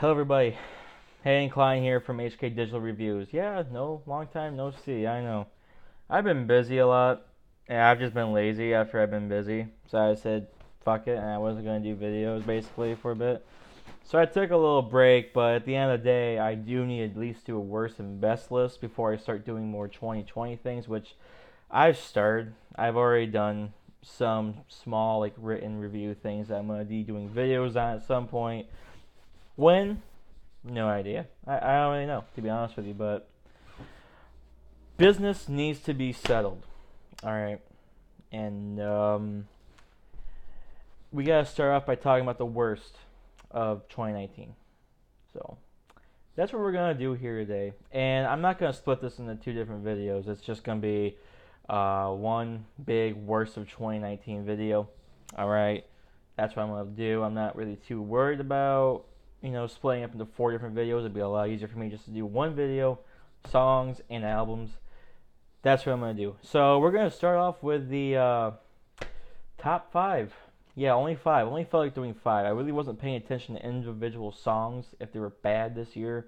Hello everybody, Hayden Klein here from HK Digital Reviews. Yeah, no, long time no see, I know. I've been busy a lot, and I've just been lazy after I've been busy. So I said, fuck it, and I wasn't going to do videos basically for a bit. So I took a little break, but at the end of the day, I do need at least do a worst and best list before I start doing more 2020 things, which I've started. I've already done some small, like, written review things that I'm going to be doing videos on at some point. When? No idea. I don't really know, to be honest with you, but business needs to be settled. Alright. And we got to start off by talking about the worst of 2019. So, that's what we're going to do here today. And I'm not going to split this into two different videos. It's just going to be one big worst of 2019 video. Alright. That's what I'm going to do. I'm not really too worried about splitting up into four different videos. It'd be a lot easier for me just to do one video, songs and albums. That's what I'm going to do. So we're going to start off with the top five. Yeah, only five. Only felt like doing five. I really wasn't paying attention to individual songs if they were bad this year,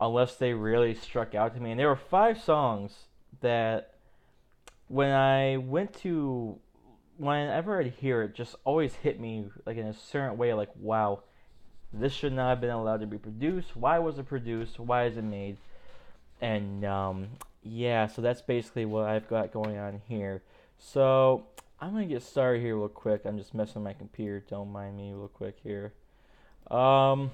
unless they really struck out to me. And there were five songs that whenever I'd hear it, just always hit me like in a certain way, like, wow, this should not have been allowed to be produced. Why was it produced? Why is it made? And yeah, so that's basically what I've got going on here. So I'm gonna get started here real quick. I'm just messing with my computer. Don't mind me real quick here. Um,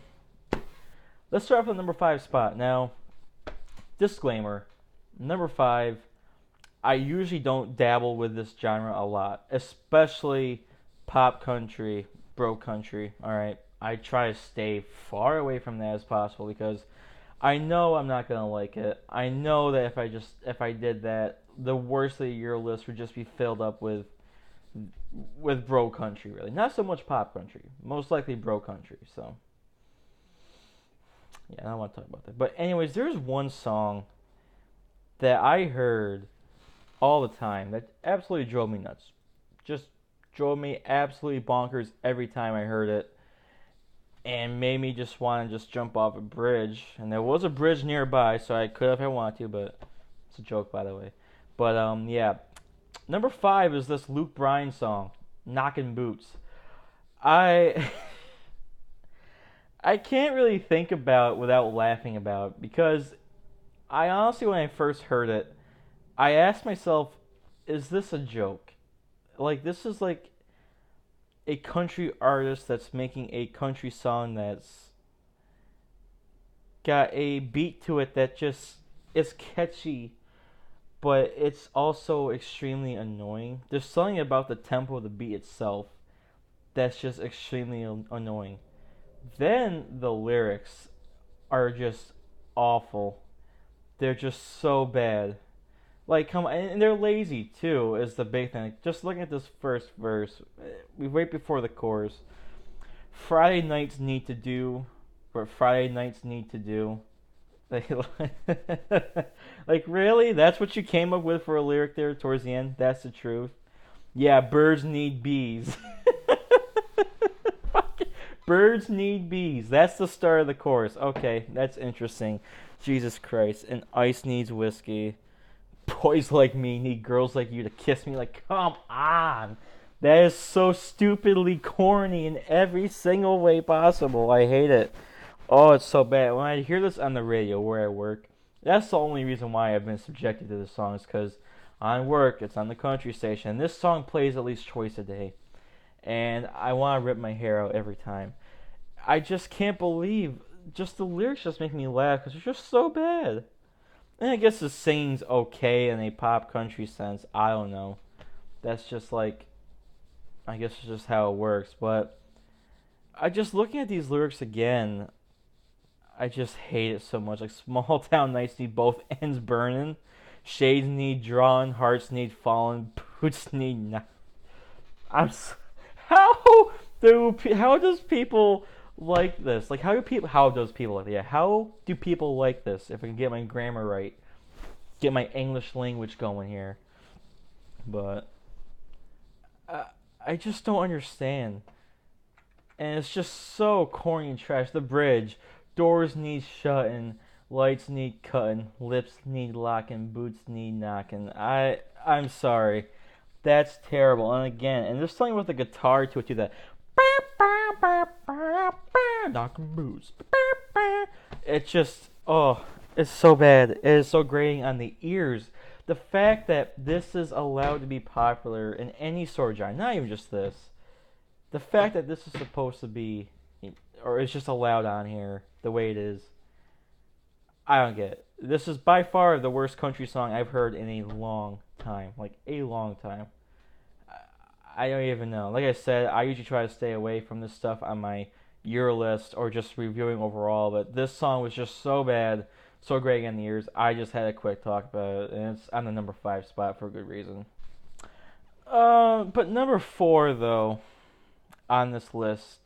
let's start off with number five spot. Now, disclaimer: number five. I usually don't dabble with this genre a lot, especially pop country, bro country. All right. I try to stay far away from that as possible because I know I'm not gonna like it. I know that if I did that, the worst of the year list would just be filled up with bro country, really. Not so much pop country. Most likely bro country. So yeah, I don't want to talk about that. But anyways, there's one song that I heard all the time that absolutely drove me nuts. Just drove me absolutely bonkers every time I heard it. And made me just want to just jump off a bridge. And there was a bridge nearby, so I could have if I wanted to, but it's a joke, by the way. But yeah, number five is this Luke Bryan song, "Knockin' Boots." I I can't really think about it without laughing about it because I honestly, when I first heard it, I asked myself, is this a joke? Like, this is like a country artist that's making a country song that's got a beat to it that just is catchy, but it's also extremely annoying. There's something about the tempo of the beat itself that's just extremely annoying. Then the lyrics are just awful. They're just so bad. Like, come on, and they're lazy too. Is the big thing. Just looking at this first verse, right before the chorus. Friday nights need to do what Friday nights need to do. Like, like, really? That's what you came up with for a lyric there towards the end? That's the truth? Yeah, birds need bees. Birds need bees. That's the start of the chorus. Okay, that's interesting. Jesus Christ. And ice needs whiskey. Boys like me need girls like you to kiss me. Like, come on. That is so stupidly corny in every single way possible. I hate it. Oh, it's so bad. When I hear this on the radio where I work, that's the only reason why I've been subjected to this song is because on work, it's on the country station. And this song plays at least twice a day. And I want to rip my hair out every time. I just can't believe, just the lyrics just make me laugh because they're just so bad. And I guess the singing's okay in a pop country sense. I don't know. That's just like, I guess it's just how it works. But I just looking at these lyrics again, I just hate it so much. Like, small town nights need both ends burning. Shades need drawn, hearts need fallen, boots need not. I'm how how does people like this? Like, how does people like, yeah, how do people like this? If I can get my grammar right, get my English language going here. But I just don't understand. And it's just so corny and trash. The bridge, Doors need shutting, lights need cutting, lips need locking, boots need knocking. I'm sorry. That's terrible. And again, and there's something with the guitar to it too that knocking boots. It's just it's so bad. It is so grating on the ears. The fact that this is allowed to be popular in any sort of genre, not even just this. The fact that this is supposed to be, or it's just allowed on here the way it is, I don't get it. This is by far the worst country song I've heard in a long time. Like, a long time. I don't even know. Like I said, I usually try to stay away from this stuff on my year list or just reviewing overall, but this song was just so bad, so grating on the ears, I just had a quick talk about it, and it's on the number 5 spot for a good reason. But number 4, though, on this list,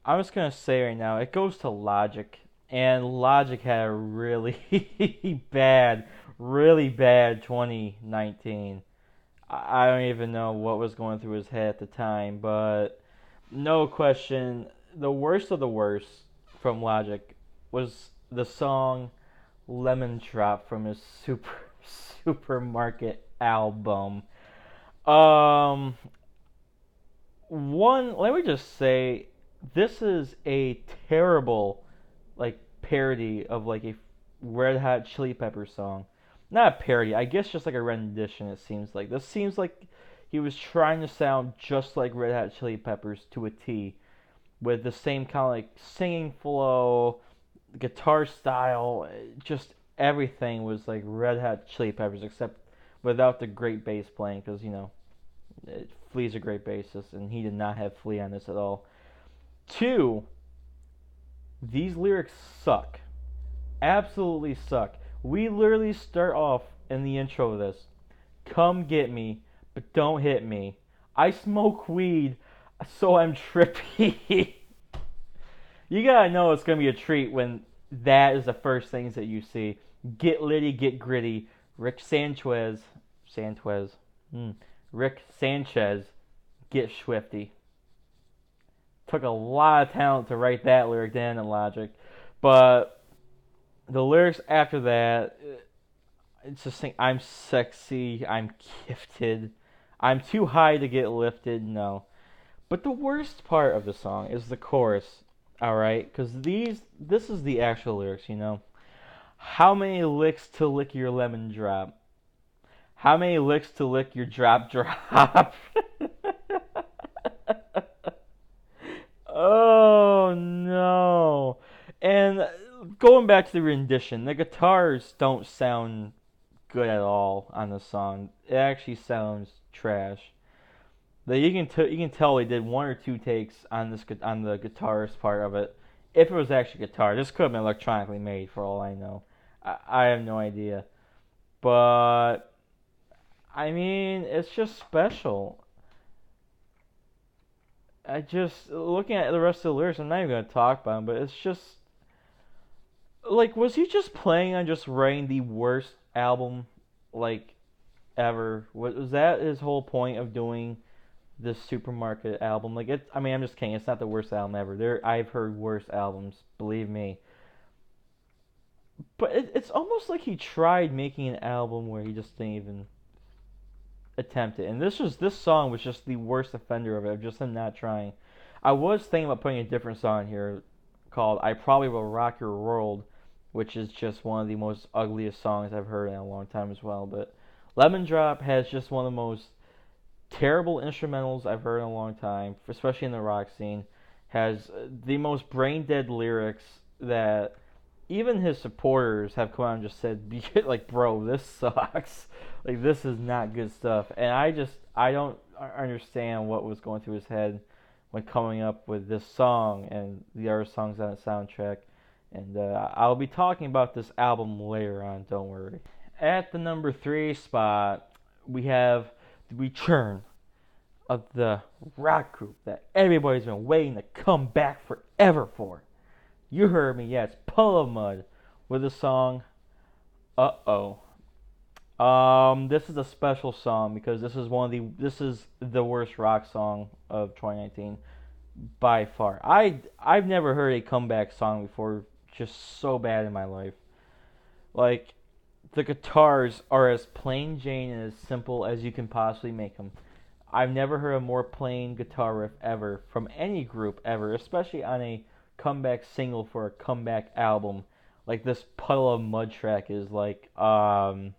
I'm just going to say right now, it goes to Logic, and Logic had a really bad 2019. I don't even know what was going through his head at the time, but no question, the worst of the worst from Logic was the song Lemon Drop from his Supermarket album. Let me just say, this is a terrible, like, parody of, like, a Red Hot Chili Peppers song. Not a parody, I guess just like a rendition, it seems like. This seems like he was trying to sound just like Red Hot Chili Peppers to a T, with the same kind of, like, singing flow, guitar style, just everything was like Red Hot Chili Peppers, except without the great bass playing, because, Flea's a great bassist, and he did not have Flea on this at all. 2, these lyrics suck. Absolutely suck. We literally start off in the intro of this. Come get me, but don't hit me. I smoke weed, so I'm trippy. You gotta know it's gonna be a treat when that is the first things that you see. Get litty, get gritty. Rick Sanchez, get swifty. Took a lot of talent to write that lyric down in Logic, but the lyrics after that, it's just saying, I'm sexy, I'm gifted, I'm too high to get lifted, no. But the worst part of the song is the chorus, alright? Because this is the actual lyrics, How many licks to lick your lemon drop? How many licks to lick your drop? Oh, no. And going back to the rendition, the guitars don't sound good at all on the song. It actually sounds trash. You can tell they did 1 or 2 takes on the guitarist part of it. If it was actually guitar, this could have been electronically made for all I know. I have no idea. But I mean, it's just special. Looking at the rest of the lyrics, I'm not even gonna talk about them, but it's just, like, was he just planning on just writing the worst album, like, ever? Was that his whole point of doing this Supermarket album? Like, I'm just kidding. It's not the worst album ever. I've heard worse albums, believe me. But it's almost like he tried making an album where he just didn't even attempt it. And this song was just the worst offender of it, of just him not trying. I was thinking about putting a different song here called I Probably Will Rock Your World, which is just one of the most ugliest songs I've heard in a long time as well. But Lemon Drop has just one of the most terrible instrumentals I've heard in a long time, especially in the rock scene. Has the most brain dead lyrics that even his supporters have come out and just said, like, bro, this sucks. Like, this is not good stuff. And I don't understand what was going through his head when coming up with this song and the other songs on the soundtrack. And I'll be talking about this album later on, don't worry. At the number 3 spot, we have the return of the rock group that everybody's been waiting to come back forever for. You heard me, yeah, it's Puddle of Mudd with the song Uh-Oh. This is a special song because this is the worst rock song of 2019 by far. I've never heard a comeback song before just so bad in my life. Like, the guitars are as plain Jane and as simple as you can possibly make them. I've never heard a more plain guitar riff ever from any group ever, especially on a comeback single for a comeback album. Like this Puddle of Mud track is like, I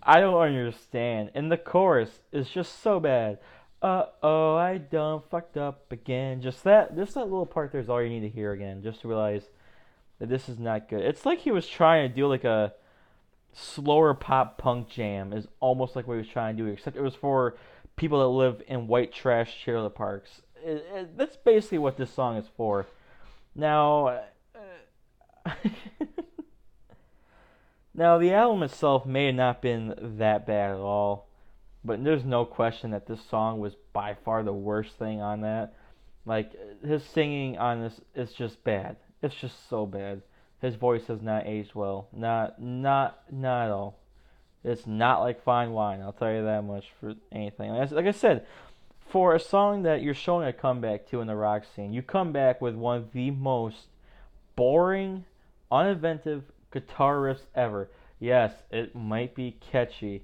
don't understand. And the chorus is just so bad. Oh, I done fucked up again. Just that little part there is all you need to hear again, just to realize that this is not good. It's like he was trying to do like a slower pop punk jam, is almost like what he was trying to do, except it was for people that live in white trash trailer parks. That's basically what this song is for. Now, now the album itself may have not been that bad at all, but there's no question that this song was by far the worst thing on that. Like, his singing on this is just bad. It's just so bad. His voice has not aged well. Not at all. It's not like fine wine, I'll tell you that much for anything. Like I said, for a song that you're showing a comeback to in the rock scene, you come back with one of the most boring, uninventive guitar riffs ever. Yes, it might be catchy,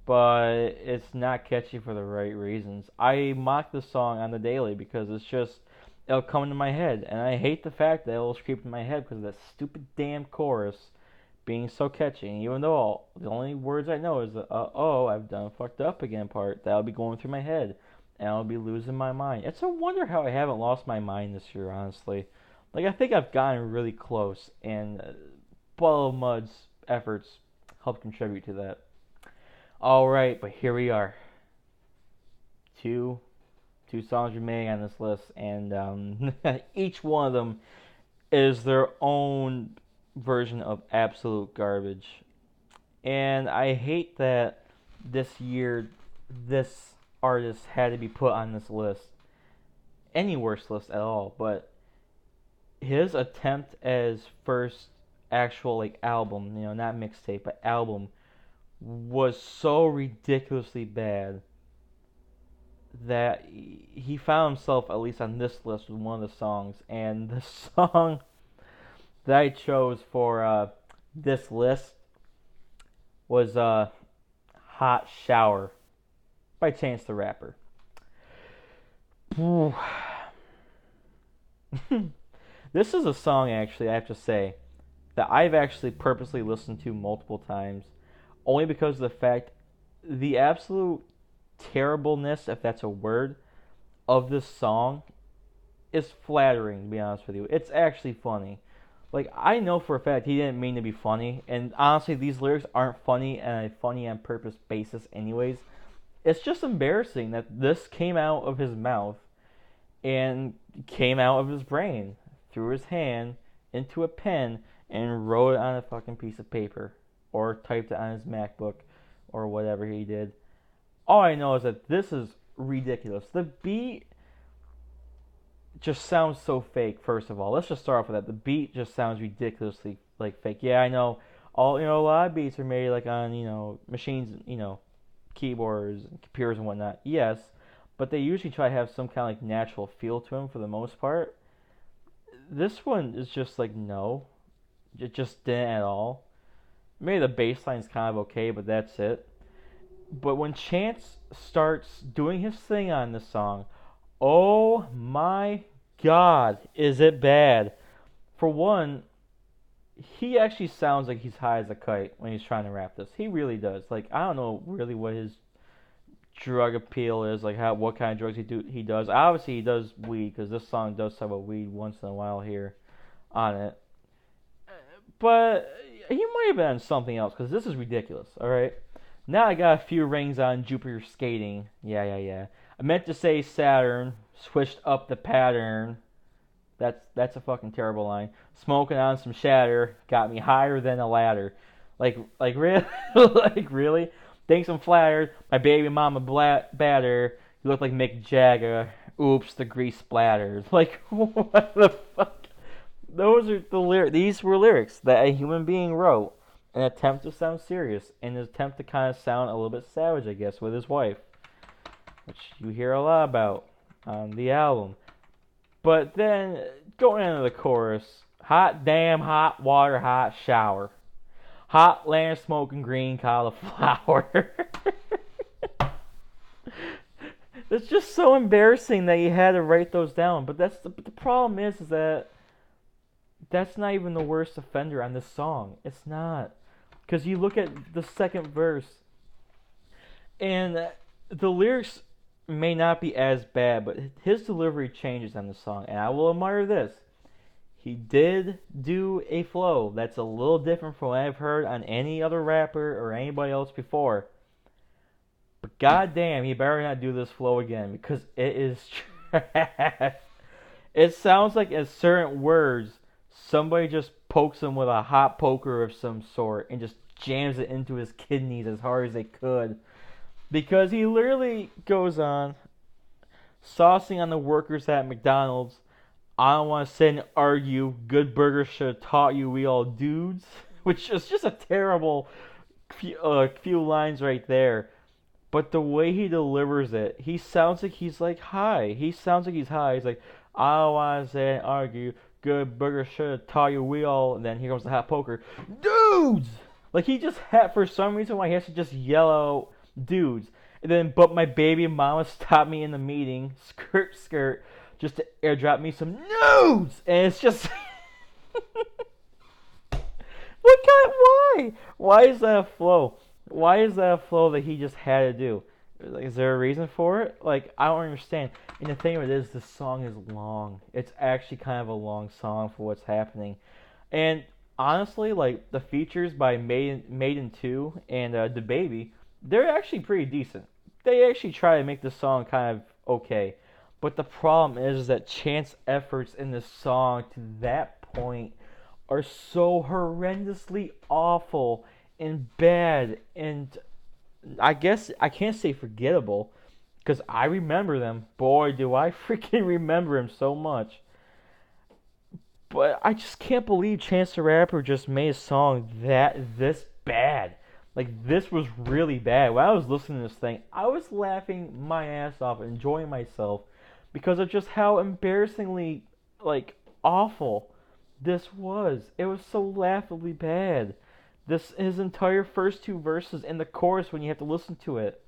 but it's not catchy for the right reasons. I mock the song on the daily because it'll come into my head, and I hate the fact that it'll creep in my head because of that stupid damn chorus being so catchy. And even though the only words I know is the oh, I've done fucked up again part, that'll be going through my head, and I'll be losing my mind. It's a wonder how I haven't lost my mind this year, honestly. Like, I think I've gotten really close, and Ball of Mud's efforts helped contribute to that. Alright, but here we are. Two songs remaining on this list, and each one of them is their own version of absolute garbage. And I hate that this year this artist had to be put on this list. Any worse list at all, but his attempt as first actual like album, not mixtape, but album, was so ridiculously bad that he found himself, at least on this list, with one of the songs. And the song that I chose for this list was Hot Shower by Chance the Rapper. This is a song, actually, I have to say, that I've actually purposely listened to multiple times, only because of the fact, the absolute terribleness, if that's a word, of this song is flattering, to be honest with you. It's actually funny. Like, I know for a fact he didn't mean to be funny, and honestly, these lyrics aren't funny on a funny on purpose basis anyways. It's just embarrassing that this came out of his mouth and came out of his brain, through his hand, into a pen, and wrote it on a fucking piece of paper, or typed it on his MacBook, or whatever he did. All I know is that this is ridiculous. The beat just sounds so fake, first of all. Let's just start off with that. The beat just sounds ridiculously like fake. Yeah, I know a lot of beats are made like on, machines, keyboards and computers and whatnot. Yes, but they usually try to have some kind of like natural feel to them for the most part. This one is just like, no. It just didn't at all. Maybe the bass line's kind of okay, but that's it. But when Chance starts doing his thing on this song, oh my god, is it bad. For one, he actually sounds like he's high as a kite when he's trying to rap this. He really does. Like, I don't know really what his drug appeal is, like what kind of drugs he does. Obviously, he does weed, because this song does have a weed once in a while here on it. But he might have been on something else, because this is ridiculous, alright? Now I got a few rings on Jupiter skating. Yeah. I meant to say Saturn, switched up the pattern. That's a fucking terrible line. Smoking on some shatter, got me higher than a ladder. Like really? Like, really? Thinks I'm flattered. My baby mama batter. You look like Mick Jagger. Oops, the grease splattered. Like, what the fuck? Those are the lyrics. These were lyrics that a human being wrote in an attempt to sound serious, in an attempt to kind of sound a little bit savage, I guess, with his wife, which you hear a lot about on the album. But then going into the chorus, hot damn, hot water, hot shower, hot land smoking green cauliflower. It's just so embarrassing that you had to write those down. But the problem is that that's not even the worst offender on this song. It's not, because you look at the second verse, and the lyrics may not be as bad, but his delivery changes on the song, and I will admire this. He did do a flow that's a little different from what I've heard on any other rapper or anybody else before. But goddamn, he better not do this flow again, because it is trash. It sounds like at certain words, somebody just pokes him with a hot poker of some sort and just jams it into his kidneys as hard as they could. Because he literally goes on, saucing on the workers at McDonald's. I don't want to sit and argue. Good burgers should have taught you we all dudes. Which is just a terrible few lines right there. But the way he delivers it, he sounds like he's like high. He sounds like he's high. He's like, I don't want to say and argue. Good burger should have taught you we all. And then here comes the hot poker. Dudes! Like he just had, for some reason why he has to just yell out dudes. And then, but my baby mama stopped me in the meeting, skirt, skirt, just to airdrop me some nudes. And it's just, why? Why is that a flow? Why is that a flow that he just had to do? Like, is there a reason for it? Like, I don't understand. And the thing of it is, this song is long. It's actually kind of a long song for what's happening. And honestly, like, the features by Maiden 2 and The Baby, they're actually pretty decent. They actually try to make the song kind of okay. But the problem is that Chant's efforts in this song to that point are so horrendously awful and bad, and I guess I can't say forgettable, because I remember them. Boy, do I freaking remember him so much. But I just can't believe Chance the Rapper just made a song this bad. Like, this was really bad. When I was listening to this thing, I was laughing my ass off, enjoying myself, because of just how embarrassingly, like, awful this was. It was so laughably bad. His entire first two verses and the chorus when you have to listen to it.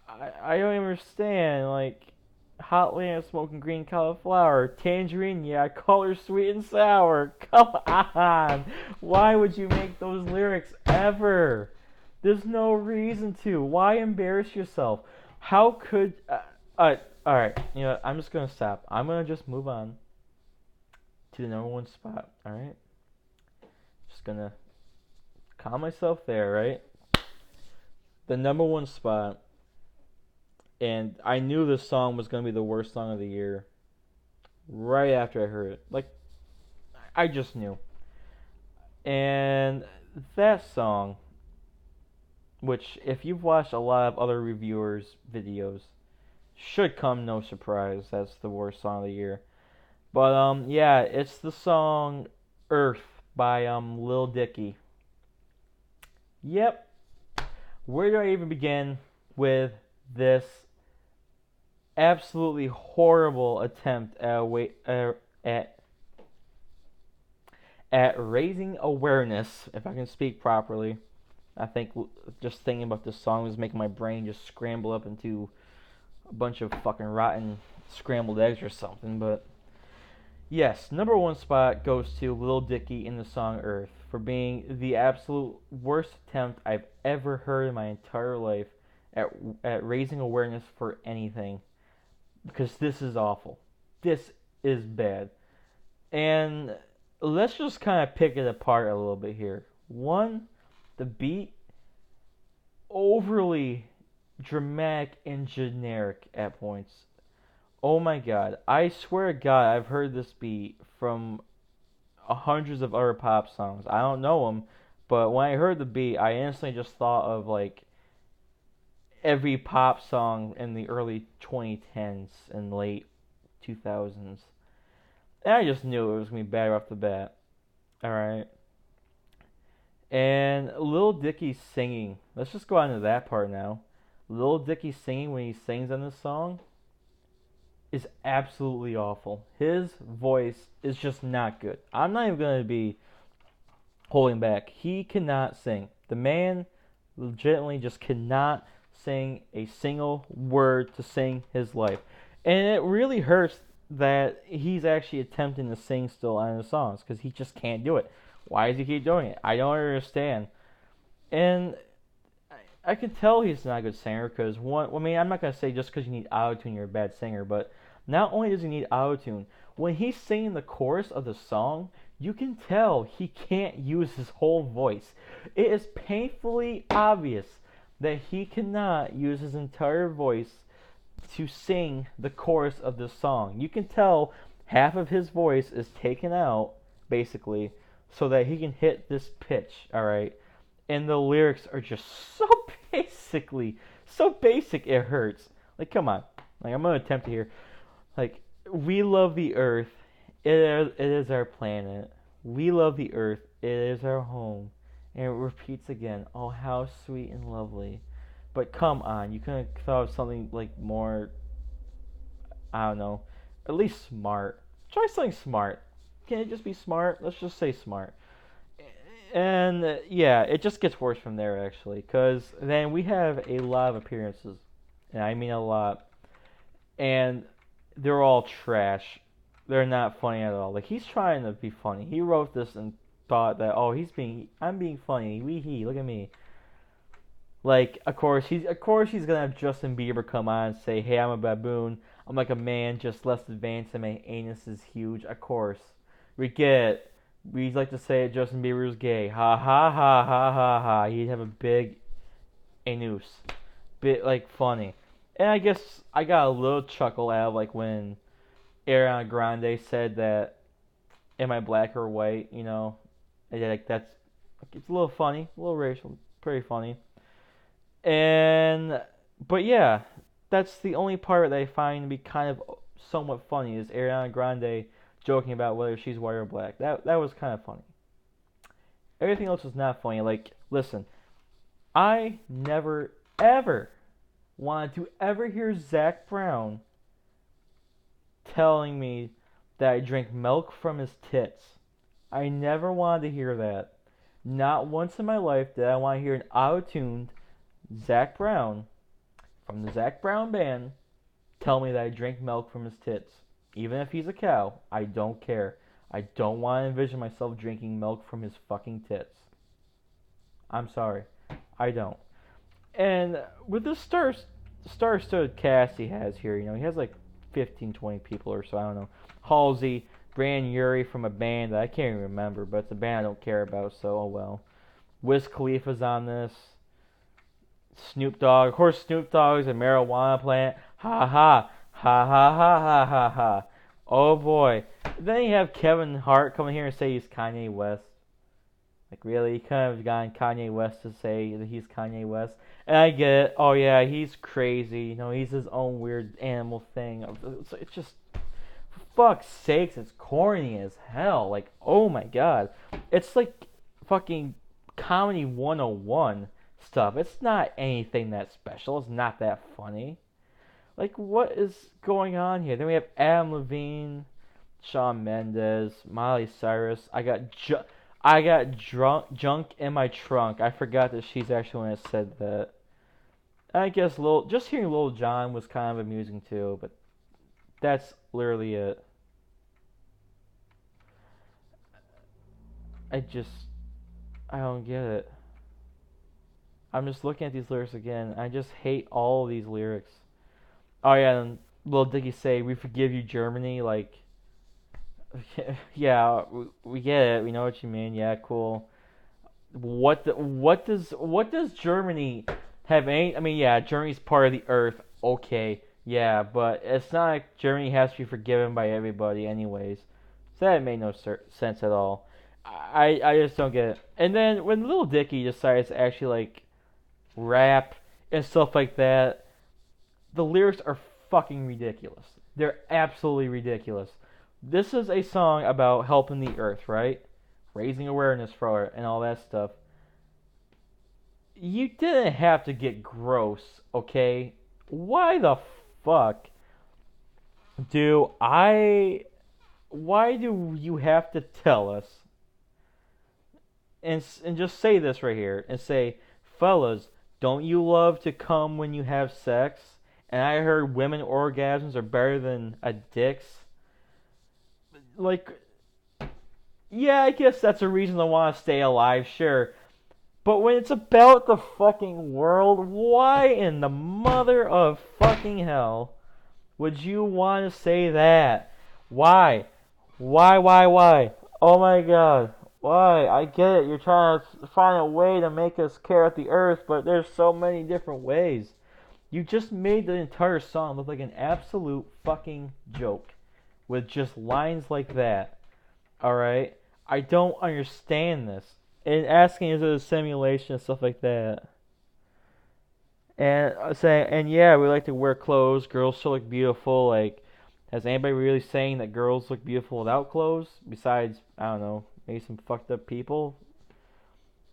I don't understand. Like, hot land smoking green cauliflower, tangerine, yeah, I call her sweet and sour. Come on. Why would you make those lyrics ever? There's no reason to. Why embarrass yourself? How could... alright, you know, I'm just going to stop. I'm going to just move on to the number one spot, alright? Just gonna calm myself there, right? The number one spot, and I knew this song was gonna be the worst song of the year right after I heard it. Like, I just knew. And that song, which if you've watched a lot of other reviewers' videos, should come no surprise. That's the worst song of the year. But yeah, it's the song Earth by Lil Dicky. Yep. Where do I even begin with this absolutely horrible attempt at raising awareness, if I can speak properly? I think just thinking about this song was making my brain just scramble up into a bunch of fucking rotten scrambled eggs or something, but yes, number one spot goes to Lil Dicky in the song Earth for being the absolute worst attempt I've ever heard in my entire life at raising awareness for anything. Because this is awful. This is bad. And let's just kind of pick it apart a little bit here. One, the beat, overly dramatic and generic at points. Oh my god, I swear to god I've heard this beat from hundreds of other pop songs. I don't know them, but when I heard the beat, I instantly just thought of like every pop song in the early 2010s and late 2000s. And I just knew it was going to be bad off the bat. Alright. And Lil Dicky singing. Let's just go on to that part now. Lil Dicky singing when he sings on this song. is absolutely awful. His voice is just not good. I'm not even going to be holding back. He cannot sing. The man legitimately just cannot sing a single word to sing his life. And it really hurts that he's actually attempting to sing still on his songs because he just can't do it. Why does he keep doing it? I don't understand. And I can tell he's not a good singer because one. I mean, I'm not gonna say just because you need autotune you're a bad singer, but not only does he need autotune, when he's singing the chorus of the song, you can tell he can't use his whole voice. It is painfully obvious that he cannot use his entire voice to sing the chorus of this song. You can tell half of his voice is taken out, basically, so that he can hit this pitch, alright? And the lyrics are just so basic it hurts. Like, come on. Like, I'm gonna attempt to hear. Like, we love the earth. It is our planet. We love the earth. It is our home. And it repeats again. Oh, how sweet and lovely. But come on, you could have thought of something like more, I don't know, at least smart. Try something smart. Can it just be smart? Let's just say smart. And yeah, it just gets worse from there actually, because then we have a lot of appearances, and I mean a lot, and they're all trash. They're not funny at all. Like he's trying to be funny. He wrote this and thought that I'm being funny. Wee hee, look at me. Like of course he's gonna have Justin Bieber come on and say, hey, I'm a baboon. I'm like a man, just less advanced, and my anus is huge. Of course, we get. We'd like to say it, Justin Bieber's gay. Ha ha ha ha ha ha. He'd have a big anus. Bit like funny. And I guess I got a little chuckle out of like when Ariana Grande said that, am I black or white? You know, and like that's it's a little funny, a little racial, pretty funny. And but yeah, that's the only part that I find to be kind of somewhat funny is Ariana Grande joking about whether she's white or black. That was kind of funny. Everything else was not funny. Like, listen, I never ever wanted to ever hear Zach Brown telling me that I drink milk from his tits. I never wanted to hear that. Not once in my life did I want to hear an auto-tuned Zach Brown from the Zach Brown Band tell me that I drink milk from his tits. Even if he's a cow, I don't care. I don't want to envision myself drinking milk from his fucking tits. I'm sorry. I don't. And with the star-studded cast he has here, you know, he has like 15, 20 people or so, I don't know. Halsey, Brand Yuri from a band that I can't even remember, but it's a band I don't care about, so oh well. Wiz Khalifa's on this. Snoop Dogg. Of course, Snoop Dogg's a marijuana plant. Ha ha. Ha ha ha ha ha ha. Oh boy. Then you have Kevin Hart coming here and say he's Kanye West. Like really? You kind of got Kanye West to say that he's Kanye West. And I get it. Oh yeah, he's crazy. You know, he's his own weird animal thing. It's just, for fuck's sakes, it's corny as hell. Like, oh my god. It's like fucking comedy 101 stuff. It's not anything that special. It's not that funny. Like, what is going on here? Then we have Adam Levine, Shawn Mendes, Miley Cyrus. I got junk in my trunk. I forgot that she's actually one that said that. I guess just hearing Lil Jon was kind of amusing too, but that's literally it. I don't get it. I'm just looking at these lyrics again. I just hate all of these lyrics. Oh yeah, and Lil Dicky say, "We forgive you, Germany." Like, yeah, we get it. We know what you mean. Yeah, cool. What does Germany have any? I mean, yeah, Germany's part of the Earth. Okay, yeah, but it's not like Germany has to be forgiven by everybody, anyways. So that made no sense at all. I just don't get it. And then when Lil Dicky decides to actually like rap and stuff like that, the lyrics are fucking ridiculous. They're absolutely ridiculous. This is a song about helping the earth, right? Raising awareness for it and all that stuff. You didn't have to get gross, okay? Why the fuck Why do you have to tell us and just say this right here and say, fellas, don't you love to come when you have sex? And I heard women orgasms are better than a dick's. Like, yeah, I guess that's a reason to want to stay alive, sure. But when it's about the fucking world, why in the mother of fucking hell would you want to say that? Why? Why? Oh my god. Why? I get it. You're trying to find a way to make us care at the earth, but there's so many different ways. You just made the entire song look like an absolute fucking joke with just lines like that. Alright? I don't understand this. And asking is it a simulation and stuff like that. And saying, and yeah, we like to wear clothes. Girls still look beautiful. Like, has anybody really saying that girls look beautiful without clothes? Besides, I don't know, maybe some fucked up people.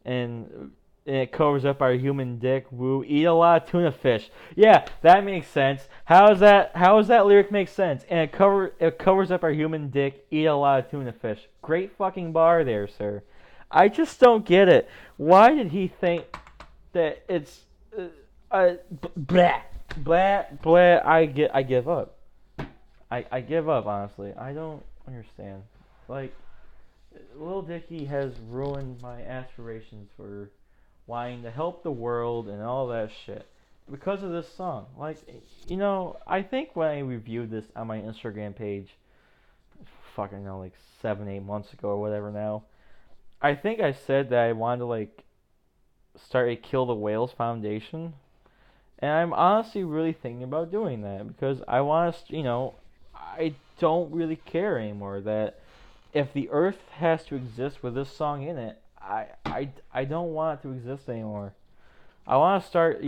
And it covers up our human dick. Woo! Eat a lot of tuna fish. Yeah, that makes sense. How does that lyric make sense? And it covers up our human dick. Eat a lot of tuna fish. Great fucking bar there, sir. I just don't get it. Why did he think that it's blah blah? I give up. I give up, honestly. I don't understand. Like, Lil Dicky has ruined my aspirations for wanting to help the world and all that shit because of this song. Like, I think when I reviewed this on my Instagram page, fucking like 7-8 months ago or whatever now, I think I said that I wanted to like start a Kill the Whales Foundation, and I'm honestly really thinking about doing that because I want to, I don't really care anymore that if the Earth has to exist with this song in it, I don't want it to exist anymore. I want to start,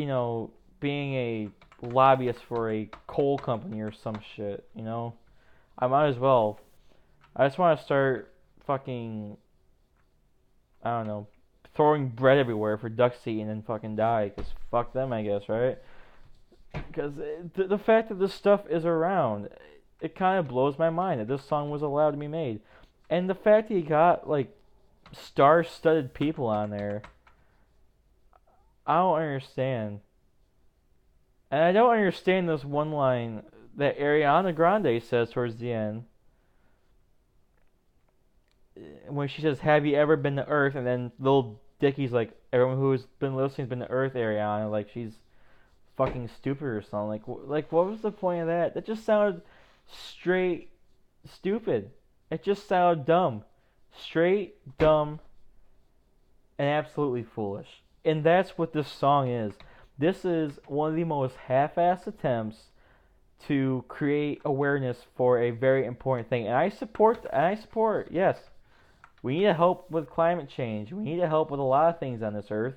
being a lobbyist for a coal company or some shit, I might as well. I just want to start fucking, I don't know, throwing bread everywhere for ducks to eat and then fucking die, because fuck them, I guess, right? Because the fact that this stuff is around, it kind of blows my mind that this song was allowed to be made. And the fact that he got, like, star-studded people on there, I don't understand. And I don't understand this one line that Ariana Grande says towards the end, when she says, "Have you ever been to Earth?" And then Lil Dicky's like, "Everyone who's been listening's been to Earth, Ariana." Like she's fucking stupid or something. Like what was the point of that? That just sounded straight stupid. It just sounded dumb, straight dumb, and absolutely foolish. And that's what this song is. This is one of the most half-assed attempts to create awareness for a very important thing. And I support. Yes, we need to help with climate change. We need to help with a lot of things on this earth.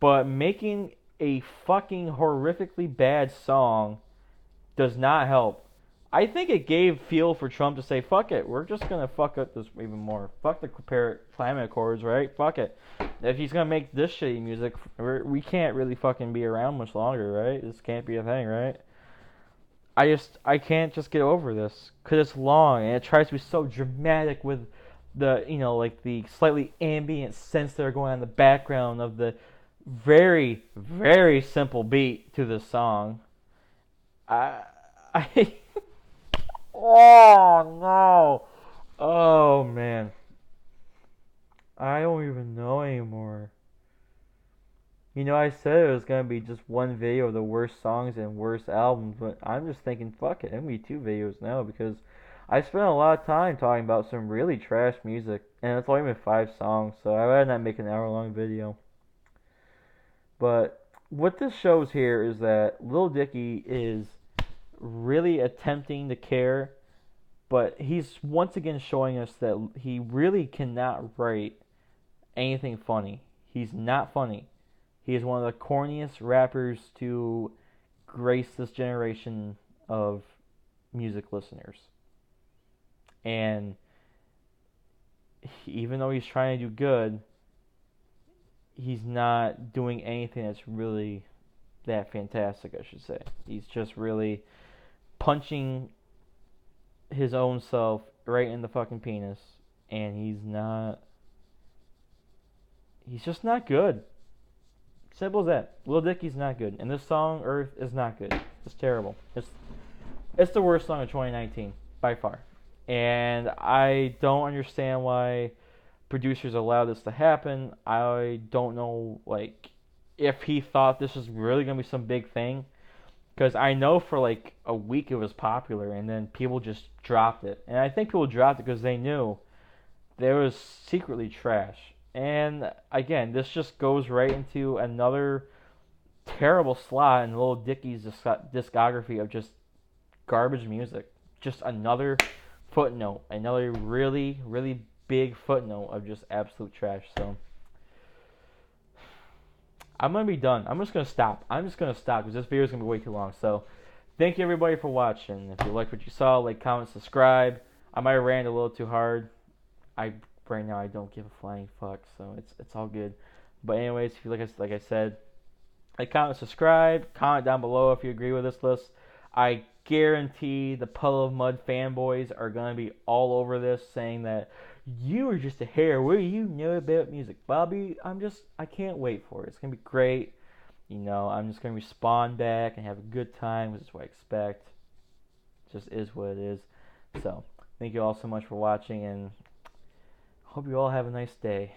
But making a fucking horrifically bad song does not help. I think it gave fuel for Trump to say, fuck it, we're just going to fuck up this even more. Fuck the climate accords, right? Fuck it. If he's going to make this shitty music, we can't really fucking be around much longer, right? This can't be a thing, right? I can't just get over this. Because it's long, and it tries to be so dramatic with the, like the slightly ambient synths that are going on in the background of the very, very simple beat to the song. I oh no. Oh man. I don't even know anymore. I said it was gonna be just one video of the worst songs and worst albums, but I'm just thinking, fuck it, it'll be 2 videos now because I spent a lot of time talking about some really trash music, and it's only been 5 songs, so I'd rather not make an hour-long video. But what this shows here is that Lil Dicky is really attempting to care, but he's once again showing us that he really cannot write anything funny. He's not funny. He is one of the corniest rappers to grace this generation of music listeners. And even though he's trying to do good, he's not doing anything that's really that fantastic, I should say. He's just really punching his own self right in the fucking penis, and he's just not good. Simple as that. Lil Dicky's not good, and this song Earth is not good. It's terrible. It's the worst song of 2019 by far, and I don't understand why producers allow this to happen. I don't know, like, if he thought this was really gonna be some big thing, because I know for like a week it was popular, and then people just dropped it, and I think people dropped it because they knew there was secretly trash. And again, this just goes right into another terrible slot in Lil Dicky's discography of just garbage music. Just another footnote, another really, really big footnote of just absolute trash. So I'm gonna be done. I'm just gonna stop. Because this video is gonna be way too long. So thank you everybody for watching. If you liked what you saw, like, comment, subscribe. I might have ran a little too hard. Right now I don't give a flying fuck, so it's all good. But anyways, if you like I said, like, comment, subscribe, comment down below if you agree with this list. I guarantee the Puddle of Mud fanboys are gonna be all over this, saying that you are just a hair. What do you know about music, Bobby? I can't wait for it. It's gonna be great. I'm just gonna respond back and have a good time, which is what I expect. It just is what it is. So thank you all so much for watching, and hope you all have a nice day.